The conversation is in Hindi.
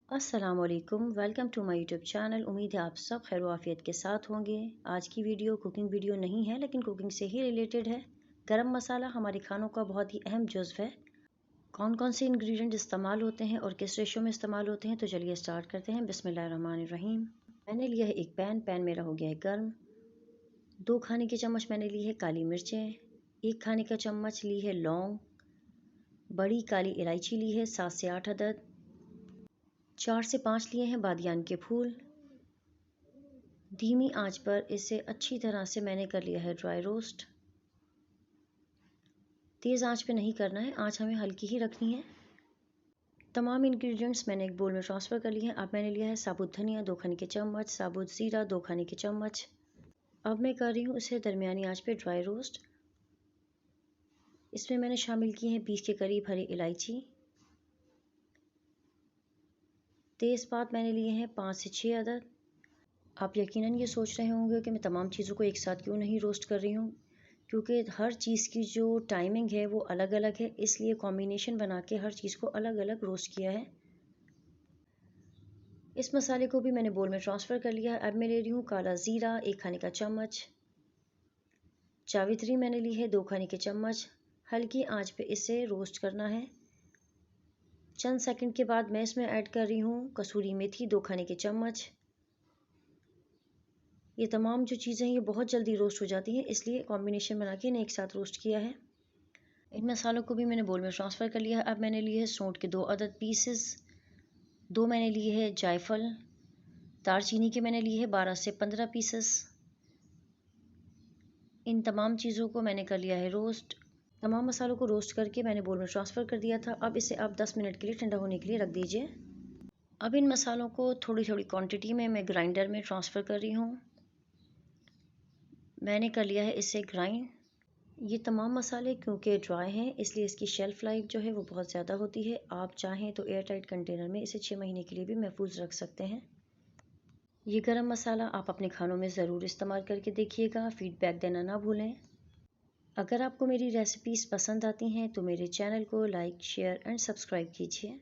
अस्सलामुअलैकुम, welcome to my YouTube channel. उम्मीद है आप सब खैर आफियत के साथ होंगे। आज की वीडियो कुकिंग वीडियो नहीं है, लेकिन कुकिंग से ही रिलेटेड है। गरम मसाला हमारे खानों का बहुत ही अहम जुज़्व है। कौन कौन से इंग्रेडिएंट इस्तेमाल होते हैं और किस रेशो में इस्तेमाल होते हैं, तो चलिए स्टार्ट करते हैं। बिस्मिल्लाहिर्रहमानिर्रहीम। मैंने लिया है एक पैन मेरा हो गया है गर्म। 2 खाने के चम्मच मैंने ली है काली मिर्चें, 1 खाने का चम्मच ली है लौंग, बड़ी काली इलायची ली है 7 से 8 अदद, 4 से 5 लिए हैं बादियान के फूल। धीमी आंच पर इसे अच्छी तरह से मैंने कर लिया है ड्राई रोस्ट। तेज़ आंच पे नहीं करना है, आंच हमें हल्की ही रखनी है। तमाम इंग्रेडिएंट्स मैंने एक बोल में ट्रांसफ़र कर लिए हैं। अब मैंने लिया है साबुत धनिया 2 खाने के चम्मच, साबुत ज़ीरा 2 खाने के चम्मच। अब मैं कर रही हूँ इसे दरमियानी आंच पे ड्राई रोस्ट। इसमें मैंने शामिल की हैं 20 के करीब हरी इलायची। तेज़पात मैंने लिए हैं 5 से 6 अदद। आप यकीनन ये सोच रहे होंगे कि मैं तमाम चीज़ों को एक साथ क्यों नहीं रोस्ट कर रही हूँ, क्योंकि हर चीज़ की जो टाइमिंग है वो अलग अलग है, इसलिए कॉम्बिनेशन बना के हर चीज़ को अलग अलग रोस्ट किया है। इस मसाले को भी मैंने बोल में ट्रांसफ़र कर लिया है। अब मैं ले रही हूँ काला ज़ीरा 1 खाने का चम्मच, जावित्री मैंने ली है 2 खाने के चम्मच। हल्की आंच पे इसे रोस्ट करना है। चंद सेकंड के बाद मैं इसमें ऐड कर रही हूँ कसूरी मेथी 2 खाने के चम्मच। ये तमाम जो चीज़ें हैं ये बहुत जल्दी रोस्ट हो जाती हैं, इसलिए कॉम्बिनेशन बना के इन्हें एक साथ रोस्ट किया है। इन मसालों को भी मैंने बोल में ट्रांसफ़र कर लिया है। अब मैंने लिए है सौंठ के 2 अदद पीसेस, 2 मैंने लिए है जायफल, दालचीनी के मैंने लिए है 12 से 15 पीसेस। इन तमाम चीज़ों को मैंने कर लिया है रोस्ट। तमाम मसालों को रोस्ट करके मैंने बोल में ट्रांसफ़र कर दिया था। अब इसे आप 10 मिनट के लिए ठंडा होने के लिए रख दीजिए। अब इन मसालों को थोड़ी थोड़ी क्वांटिटी में मैं ग्राइंडर में ट्रांसफ़र कर रही हूँ। मैंने कर लिया है इसे ग्राइंड। ये तमाम मसाले क्योंकि ड्राई हैं, इसलिए इसकी शेल्फ़ लाइफ जो है वो बहुत ज़्यादा होती है। आप चाहें तो एयर टाइट कंटेनर में इसे 6 महीने के लिए भी महफूज रख सकते हैं। ये गरम मसाला आप अपने खानों में ज़रूर इस्तेमाल करके देखिएगा, फ़ीडबैक देना ना भूलें। अगर आपको मेरी रेसिपीज़ पसंद आती हैं तो मेरे चैनल को लाइक, शेयर एंड सब्सक्राइब कीजिए।